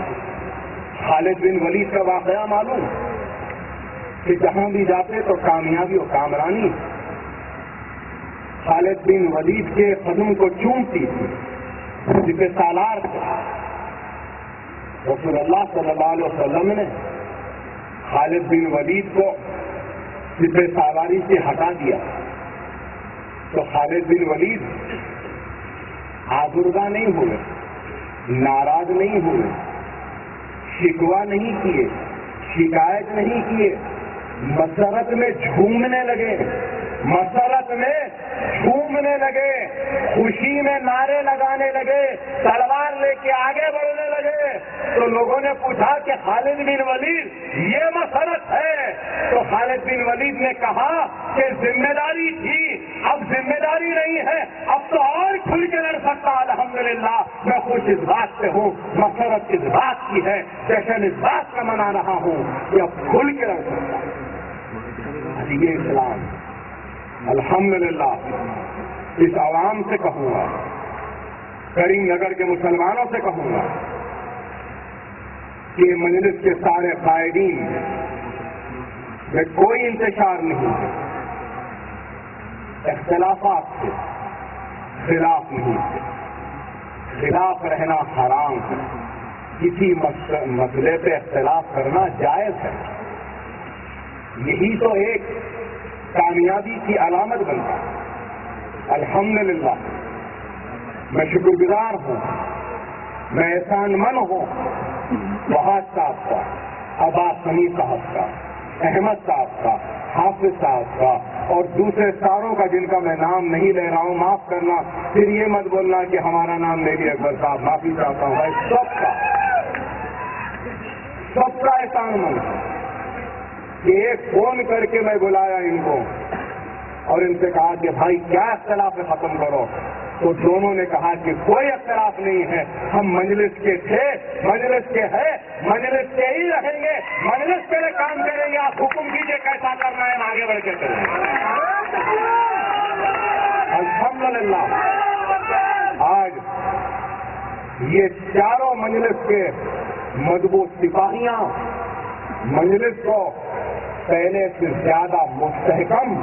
خالد بن ولید کا واقعہ معلوم کہ جہاں بھی جاتے تو کامیابی و کامرانی. خالد بن ولید کے قدم کو چومتی تھی جسے سالار تھا. رسول اللہ صلی اللہ علیہ وسلم نے خالد بن ولید کو جسے سالاری سے ہٹا دیا تو خالد بن ولید آزردہ نہیں ہوئے, ناراض نہیں ہوئے, شکوہ نہیں کیے, شکایت نہیں کیے, مسرت میں جھومنے لگے. مسرت میں جھومنے لگے, خوشی میں نعرے لگانے لگے, تلوار لے کے آگے بڑھنے لگے. تو لوگوں نے پوچھا کہ خالد بن ولید یہ مسرت ہے؟ تو خالد بن ولید نے کہا کہ ذمہ داری تھی, اب ذمہ داری نہیں ہے, اب تو اور کھل کے لڑ سکتا. الحمدللہ میں خوش اس بات سے ہوں, مسرت اس بات کی ہے, جشن اس بات کا منا رہا ہوں کہ اب کھل کے لڑ سکتا. یہ اسلام. الحمدللہ اس عوام سے کہوں گا, کریم نگر کے مسلمانوں سے کہوں گا کہ مجلس کے سارے قائدین میں کوئی انتشار نہیں ہے, اختلافات سے خلاف نہیں ہے. خلاف رہنا حرام ہے, کسی مسئلے پہ اختلاف کرنا جائز ہے. یہی تو ایک کامیابی کی علامت بنتا ہے. الحمدللہ میں شکر گزار ہوں, میں احسان مند ہوں وہاں صاحب کا, عباس سمی صاحب کا, احمد صاحب کا, حافظ صاحب کا اور دوسرے ساروں کا جن کا میں نام نہیں لے رہا ہوں, معاف کرنا. پھر یہ مت بولنا کہ ہمارا نام لے لیا اکبر صاحب, معافی چاہتا ہوں. سب کا احسان مند کہ ایک فون کر کے میں بلایا ان کو اور ان سے کہا کہ بھائی کیا اختلاف ختم کرو, تو دونوں نے کہا کہ کوئی اختلاف نہیں ہے, ہم مجلس کے تھے, مجلس کے ہیں, مجلس کے ہی رہیں گے, مجلس کے لیے کام کریں گے. آپ حکم کیجیے کیسا کرنا ہے, ہم آگے بڑھ کے کریں گے. الحمدللہ آج یہ چاروں مجلس کے مضبوط سپاہیاں مجلس کو پہلے سے زیادہ مستحکم,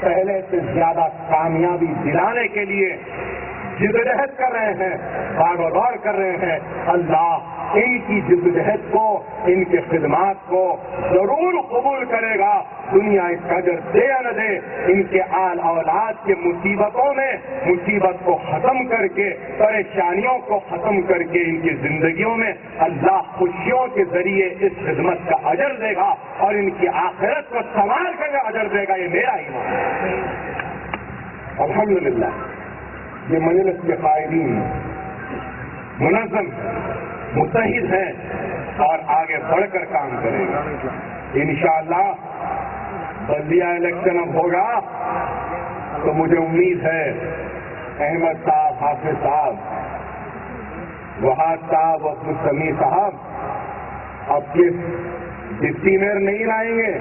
پہلے سے زیادہ کامیابی دلانے کے لیے جدوجہد کر رہے ہیں, باغ و دور کر رہے ہیں. اللہ ان کی جدوجہد کو, ان کے خدمات کو ضرور قبول کرے گا. دنیا اس کا اجر دے یا نہ دے, ان کے آل اولاد کے مصیبتوں میں مصیبت کو ختم کر کے, پریشانیوں کو ختم کر کے ان کی زندگیوں میں اللہ خوشیوں کے ذریعے اس خدمت کا اجر دے گا اور ان کی آخرت کو سنوار کر اجر دے گا. یہ میرا ایمان ہے. الحمدللہ یہ مجلس کے قائدین منظم متحد ہیں اور آگے بڑھ کر کام کریں گے انشاءاللہ. بلدیہ الیکشن اب ہوگا تو مجھے امید ہے احمد صاحب, حافظ صاحب, وہاد صاحب, عبد السمیع صاحب اب کس ڈپٹی میئر نہیں لائیں گے,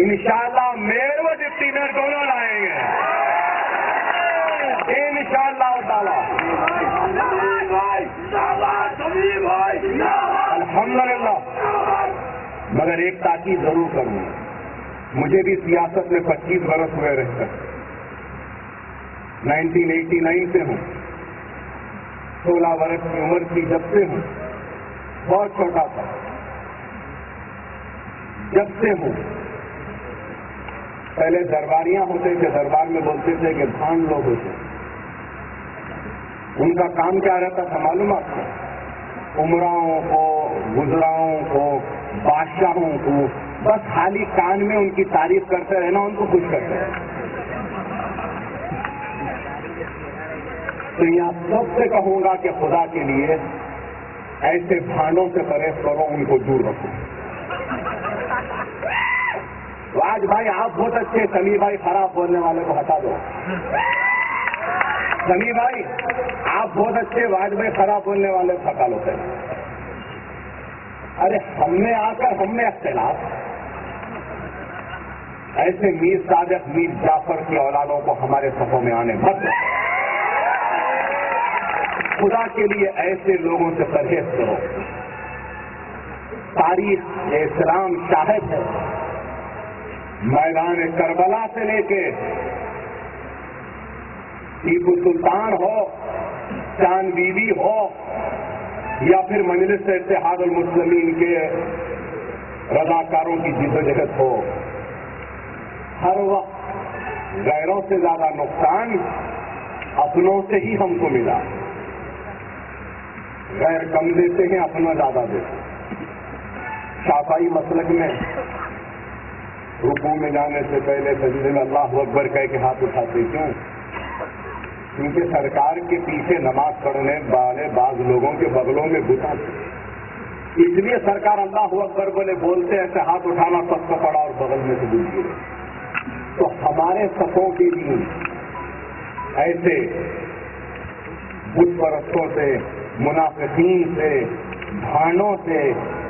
انشاءاللہ میئر و ڈپٹی میئر دونوں لائیں گے انشاءاللہ تعالی. الحمدللہ. مگر ایک تاکید ضرور کروں, مجھے بھی سیاست میں 25 برس ہوئے رہ کر 1989 سے ہوں. 16 برس کی عمر کی جب سے ہوں، بہت چھوٹا تھا جب سے ہوں. پہلے درباریاں ہوتے تھے، دربار میں بولتے تھے کہ بھان لوگ ہوتے. ان کا کام کیا رہتا تھا معلوم آپ کو؟ عمراؤں کو، گزراؤں کو، بادشاہوں کو بس خالی کان میں ان کی تعریف کرتے رہنا، ان کو خوش کرتے رہنا. تو یہاں سب سے کہوں گا کہ خدا کے لیے ایسے بھانوں سے پرہیز کرو، ان کو دور رکھو. راج بھائی آپ بہت اچھے، سمی بھائی خراب بولنے والے کو ہٹا دو. سمی بھائی آپ بہت اچھے، راج بھائی خراب بولنے والے کو ہٹا لو. ارے ہم نے آ کر ہم نے اختلاف، ایسے میر صادق، میر جعفر کی اولادوں کو ہمارے صفوں میں آنے مت دو. خدا کے لیے ایسے لوگوں سے پرہیز کرو. تاریخ اسلام شاہد ہے، میدان کربلا سے لے کے ٹیپو سلطان ہو، چاند بی بی ہو، یا پھر مجلس اتحاد المسلمین کے رضاکاروں کی جدوجہد ہو، ہر وقت غیروں سے زیادہ نقصان اپنوں سے ہی ہم کو ملا. غیر کم دیتے ہیں، اپنا زیادہ دیتے. شافعی مسلک میں رکوع میں جانے سے پہلے سجدے میں اللہ اکبر کہہ کے ہاتھ اٹھاتے. کیوں؟ کیونکہ سرکار کے پیچھے نماز پڑھنے والے بعض لوگوں کے بغلوں میں گھٹا تھے، اس لیے سرکار اللہ اکبر بولے بولتے ایسے ہاتھ اٹھانا سب کو پڑا اور بغل میں سے گھٹ گئے. تو ہمارے صفوں کے لیے ایسے بت پرستوں سے، منافقین سے، بھانوں سے،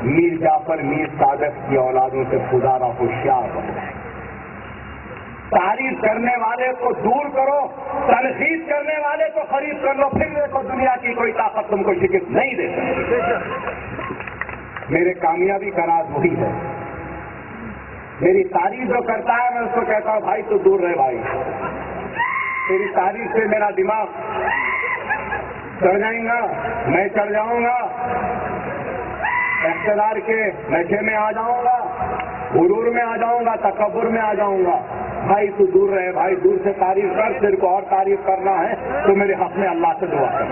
میر جعفر، میر صادق کی اولادوں سے خدا را ہوشیار بن جائے. تعریف کرنے والے کو دور کرو، تنقید کرنے والے کو قریب کر لو، پھر دیکھو دنیا کی کوئی طاقت تم کو شکست نہیں دے سکتی. میرے کامیابی کا راز وہی ہے. میری تعریف جو کرتا ہے میں اس کو کہتا ہوں بھائی تو دور رہے بھائی. تیری تعریف سے میرا دماغ چڑھ جائیں گا، میں چڑھ جاؤں گا، اقتدار کے نشے میں آ جاؤں گا، غرور میں آ جاؤں گا، تکبر میں آ جاؤں گا. بھائی تو دور رہے بھائی، دور سے تعریف کر. تیرے کو اور تعریف کرنا ہے تو میرے حق میں اللہ سے دعا کر.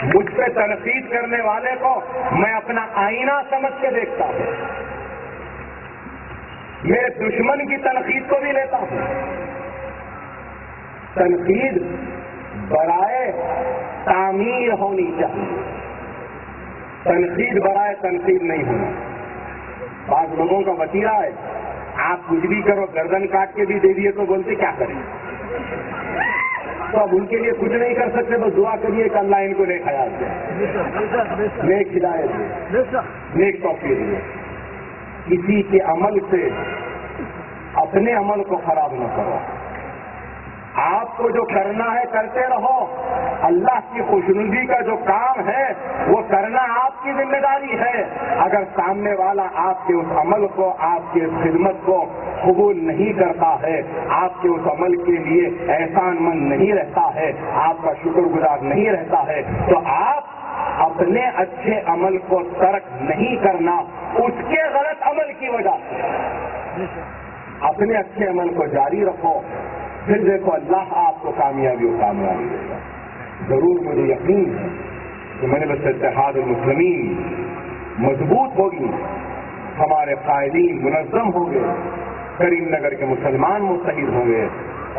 مجھ پہ تنقید کرنے والے کو میں اپنا آئینہ سمجھ کے دیکھتا ہوں. میرے دشمن کی تنقید کو بھی لیتا ہوں. تنقید برائے تعمیر ہونی چاہیے، تنقید برائے تنقید نہیں ہونا. بعض لوگوں کا وتیرہ ہے آپ کچھ بھی کرو، گردن کاٹ کے بھی دے دیے تو بولتے کیا کریں. تو اب ان کے لیے کچھ نہیں کر سکتے، بس دعا کریے کہ اللہ ان کو نیک حیات دے، نیک ہدایت دے، نیک توفیق دے. کسی کے عمل سے اپنے عمل کو خراب نہ کرو. آپ کو جو کرنا ہے کرتے رہو. اللہ کی خوشنودی کا جو کام ہے وہ کرنا آپ کی ذمہ داری ہے. اگر سامنے والا آپ کے اس عمل کو، آپ کی اس خدمت کو قبول نہیں کرتا ہے، آپ کے اس عمل کے لیے احسان مند نہیں رہتا ہے، آپ کا شکر گزار نہیں رہتا ہے، تو آپ اپنے اچھے عمل کو ترک نہیں کرنا اس کے غلط عمل کی وجہ سے. اپنے اچھے عمل کو جاری رکھو، پھر دیکھو اللہ آپ کو کامیابی دے گا. ضرور مجھے یقین ہے کہ مجلس اتحاد المسلمین مضبوط ہوگی، ہمارے قائدین منظم ہوں گے، کریم نگر کے مسلمان متحد ہوں گے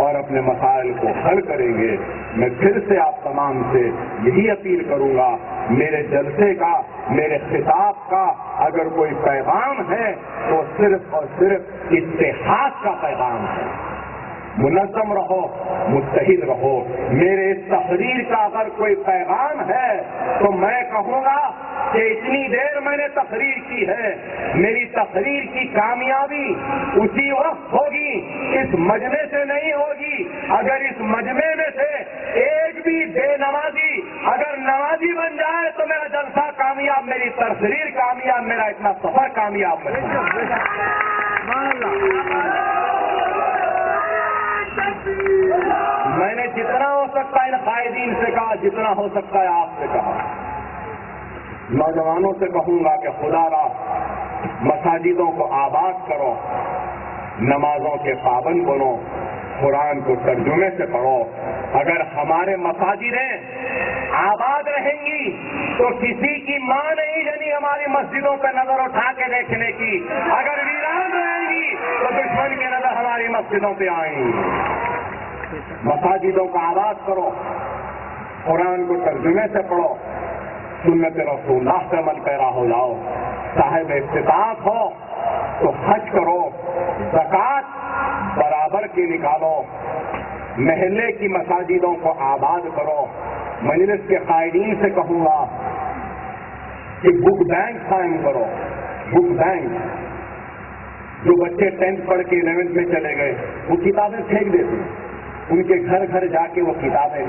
اور اپنے مسائل کو حل کریں گے. میں پھر سے آپ تمام سے یہی اپیل کروں گا، میرے جلسے کا، میرے خطاب کا اگر کوئی پیغام ہے تو صرف اور صرف اتحاد کا پیغام ہے. منظم رہو، متحد رہو. میرے اس تقریر کا اگر کوئی پیغام ہے تو میں کہوں گا کہ اتنی دیر میں نے تقریر کی ہے، میری تقریر کی کامیابی اسی وقت ہوگی، اس مجمع سے نہیں ہوگی. اگر اس مجمع میں سے ایک بھی بے نمازی اگر نمازی بن جائے تو میرا جلسہ کامیاب، میری تقریر کامیاب، میرا اتنا سفر کامیاب ہے. میں نے جتنا ہو سکتا ہے ان قائدین سے کہا، جتنا ہو سکتا ہے آپ سے کہا، نوجوانوں سے کہوں گا کہ خدا را مساجدوں کو آباد کرو، نمازوں کے پابند بنو، قرآن کو ترجمے سے پڑھو۔ اگر ہمارے مساجدیں آباد رہیں گی تو کسی کی ماں نہیں جنی ہماری مسجدوں پہ نظر اٹھا کے دیکھنے کی، اگر ویران رہیں گی تو دشمن کی نظر ہماری مسجدوں پہ آئیں گی۔ مساجدوں کو آباد کرو، قرآن کو ترجمے سے پڑھو، سنت رسول اللہ سے عمل پیرا ہو جاؤ، صاحب استطاعت ہو تو حج کرو، زکوٰۃ برابر کی نکالو، محلے کی مساجدوں کو آباد کرو۔ مجلس کے قائدین سے کہوں گا کہ بک بینک قائم کرو، بک بینک۔ جو بچے 10th پڑھ کے 11th میں چلے گئے وہ کتابیں پھینک دیتے، ان کے گھر گھر جا کے وہ کتابیں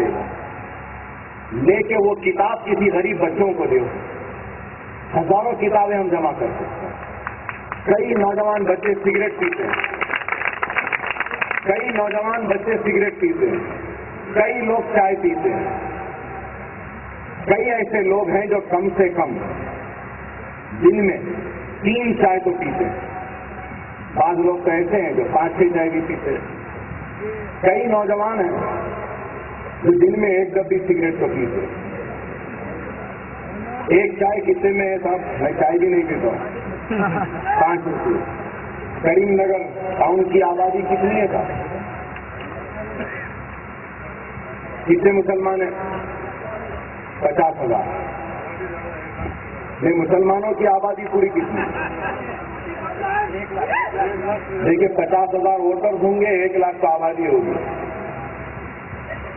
لے کے وہ کتاب کسی غریب بچوں کو دو۔ ہزاروں کتابیں ہم جمع کرتے ہیں۔ کئی نوجوان بچے سگریٹ پیتے ہیں، کئی نوجوان بچے سگریٹ پیتے ہیں، کئی لوگ چائے پیتے ہیں، کئی ایسے لوگ ہیں جو کم سے کم دن میں 3 چائے تو پیتے ہیں، بعض لوگ تو ایسے ہیں جو 5-6 چائے بھی پیتے ہیں، کئی نوجوان ہیں جو دن میں 1 ڈبی سگریٹ تو پیتے ہیں۔ ایک چائے کتنے میں ہے صاحب؟ میں چائے بھی نہیں پیتا ہوں، 5 روپئے۔ کریم نگر ٹاؤن کی آبادی کتنی ہے صاحب؟ کتنے مسلمان ہیں؟ 50,000۔ یہ مسلمانوں کی آبادی پوری کتنی؟ دیکھیے 50,000 ووٹرز ہوں گے، 1 لاکھ تو آبادی ہوگی۔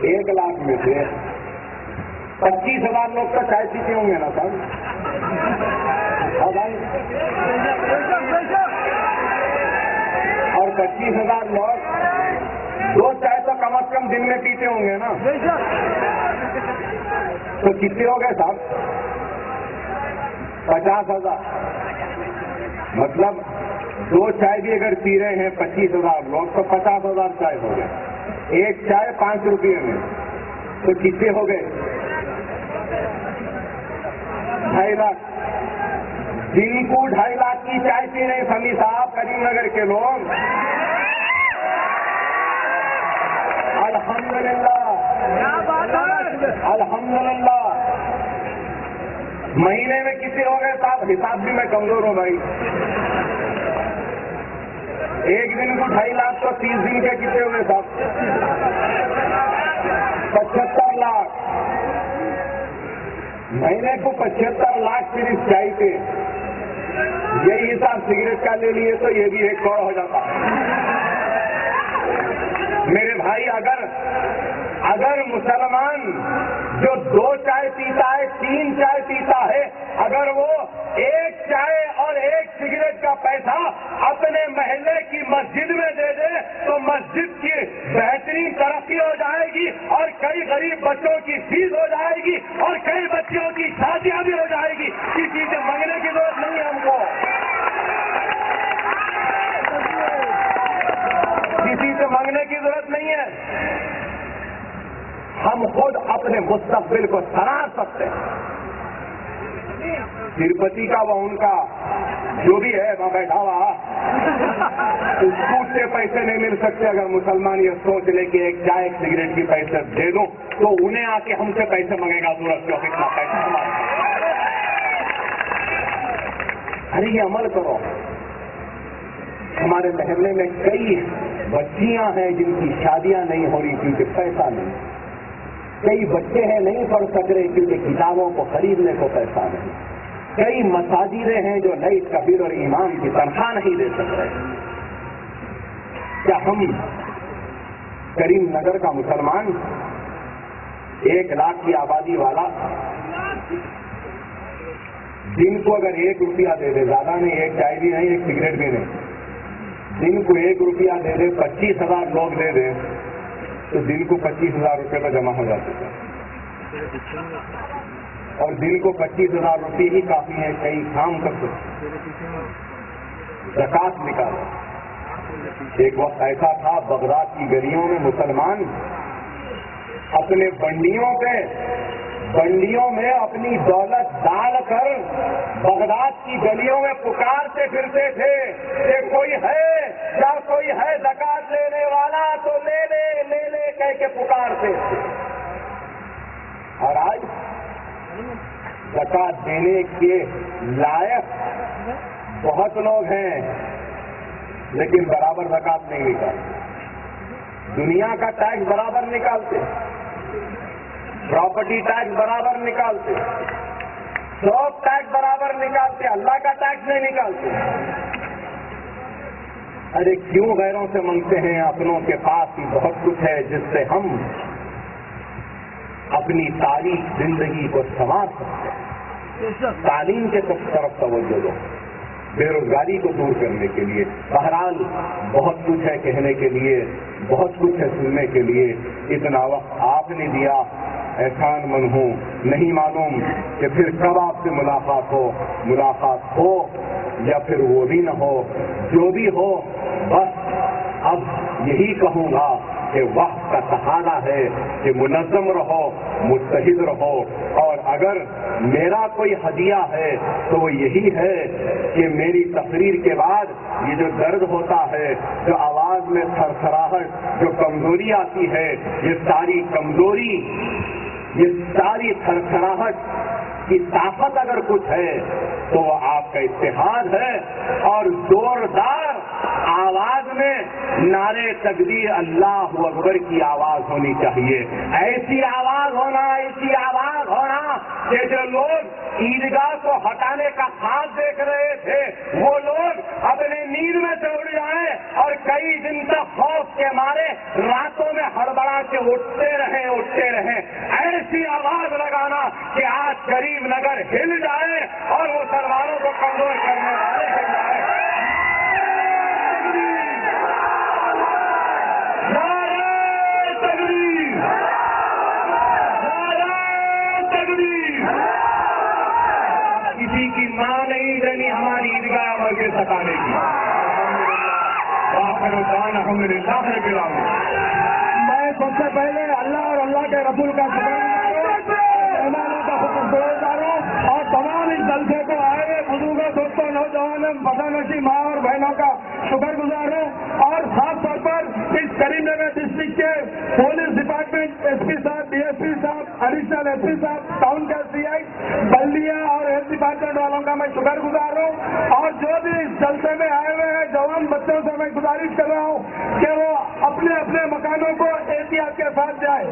1 لاکھ میں سے 25,000 لوگ کا چائے پیتے ہوں گے نا صاحب؟ اور 25,000 لوگ 2 چائے تو کم از کم دن میں پیتے ہوں گے نا؟ تو کتنے ہو گئے صاحب؟ 50,000۔ مطلب 2 چائے بھی اگر پی رہے ہیں 25,000 لوگ تو 50,000 چائے ہو گئے۔ 1 چائے 5 روپئے میں، تو کتنے ہو گئے؟ 2.5 لاکھ۔ دن کو 2.5 لاکھ کی چائے پی رہے ہیں سمی صاحب کریم نگر کے لوگ۔ الحمدللہ الحمدللہ۔ مہینے میں کتنے ہو گئے صاحب؟ حساب بھی میں کمزور ہوں بھائی۔ ایک دن کو 2.5 لاکھ تو 30 دن کے کتنے ہوئے صاحب؟ 75 لاکھ۔ مہینے کو 75 لاکھ صرف چائے پہ، یہی حساب سگریٹ کا لے لیے تو یہ بھی 1 کروڑ ہو جاتا۔ میرے بھائی اگر مسلمان جو 2 چائے پیتا ہے 3 چائے پیتا ہے، اگر وہ 1 چائے اور 1 سگریٹ کا پیسہ اپنے محلے کی مسجد میں دے دے تو مسجد کی بہترین ترقی ہو جائے گی، اور کئی غریب بچوں کی فیس ہو جائے گی، اور کئی بچوں کی شادیاں بھی ہو جائے گی۔ کسی سے مانگنے کی ضرورت نہیں ہے، ہم کو کسی سے مانگنے کی ضرورت نہیں ہے، ہم خود اپنے مستقبل کو سنوار سکتے ہیں۔ تروپتی کا وہ ان کا جو بھی ہے وہاں بیٹھا ہوا، اس سوٹ سے پیسے نہیں مل سکتے۔ اگر مسلمان یہ سوچ لے کہ 1 چائے 1 سگریٹ کی پیسے دے دوں تو انہیں آ کے ہم سے پیسے مانگے گا، ضرورت کیوں کتنا پیسہ ہمارا۔ ارے یہ عمل کرو۔ ہمارے محلے میں کئی بچیاں ہیں جن کی شادیاں نہیں ہو رہی کیونکہ پیسہ نہیں، کئی بچے ہیں نہیں پڑھ سک رہے کیونکہ کتابوں کو خریدنے کو پیسہ نہیں، کئی مساجدیں ہیں جو نئی کبیر اور امام کی تنخواہ نہیں دے سک رہے۔ کیا ہم کریم نگر کا مسلمان 1 لاکھ کی آبادی والا دن کو اگر 1 روپیہ دے دے، زیادہ نہیں، 1 چائے بھی نہیں، 1 سگریٹ بھی نہیں، دن کو 1 روپیہ دے دے، 25,000 لوگ دے دیں تو دن کو 25,000 روپے کا جمع ہو جاتے ہیں، اور دن کو 25,000 روپے ہی کافی ہیں، کئی کام کر سکتے۔ زکوٰۃ نکالو۔ ایک وقت ایسا تھا بغداد کی گلیوں میں مسلمان اپنے بنڈیوں میں اپنی دولت ڈال کر بغداد کی گلیوں میں پکارتے پھرتے تھے کہ کوئی ہے زکات لینے والا تو لے لے کہہ کے پکارتے تھے. اور آج زکات دینے کے لائق بہت لوگ ہیں لیکن برابر زکات نہیں نکالتے. دنیا کا ٹیکس برابر نکالتے, پراپرٹی ٹیکس برابر نکالتے, شاپ ٹیکس برابر نکالتے, اللہ کا ٹیکس نہیں نکالتے. ارے کیوں غیروں سے منگتے ہیں؟ اپنوں کے پاس ہی بہت کچھ ہے جس سے ہم اپنی تاریخ زندگی کو سنوار سکتے ہیں. تعلیم کے طرف توجہ دو, بے روزگاری کو دور کرنے کے لیے. بہرحال بہت کچھ ہے کہنے کے لیے, بہت کچھ ہے سننے کے لیے. اتنا وقت آپ نے دیا, احسان مند ہوں. نہیں معلوم کہ پھر کب آپ سے ملاقات ہو یا پھر وہ بھی نہ ہو. جو بھی ہو بس اب یہی کہوں گا کہ وقت کا تقاضا ہے کہ منظم رہو, متحد رہو. اور اگر میرا کوئی ہدیہ ہے تو وہ یہی ہے کہ میری تقریر کے بعد یہ جو درد ہوتا ہے, جو آواز میں تھرتھراہٹ, جو کمزوری آتی ہے, یہ ساری کمزوری, یہ ساری تھرتھراہٹ کی طاقت اگر کچھ ہے تو وہ آپ کا اتحاد ہے. اور زوردار آواز میں نعرے تکبیر اللہ اکبر کی آواز ہونی چاہیے. ایسی آواز ہونا کہ جو لوگ عیدگاہ کو ہٹانے کا خواب دیکھ رہے تھے وہ لوگ اپنے نیند میں سے اٹھ جائیں اور کئی دن تک خوف کے مارے راتوں میں ہڑبڑا کے اٹھتے رہیں. ایسی آواز لگانا کہ آج غریب نگر ہل جائے اور مسلمانوں کو کمزور کرنے والے ہل جائے. کسی کی ماں نہیں رہی ہماری عیدگاہ مسجد ستانے کی. میں سب سے پہلے اللہ اور اللہ کے رسول کا مہمانوں کا شکر اور تمام اس جلسے کو آئے ہوئے بزرگوں, دوستوں, نوجوانوں, فضانشی ماں اور بہنوں کا شکر گزار ہوں. اور خاص طور پر اس کریم نگر ڈسٹرکٹ کے پولیس ڈپارٹمنٹ ایس پی صاحب, ڈی ایس پی صاحب, ایڈیشنل ایس پی صاحب, ٹاؤن کے سی آئی, بلدیہ اور ہیلتھ ڈپارٹمنٹ والوں کا میں شکر گزار ہوں. اور جو بھی اس جلسے میں آئے ہوئے ہیں جوان بچوں سے میں گزارش کر رہا ہوں کہ وہ اپنے اپنے مکانوں کو احتیاط کے ساتھ جائیں.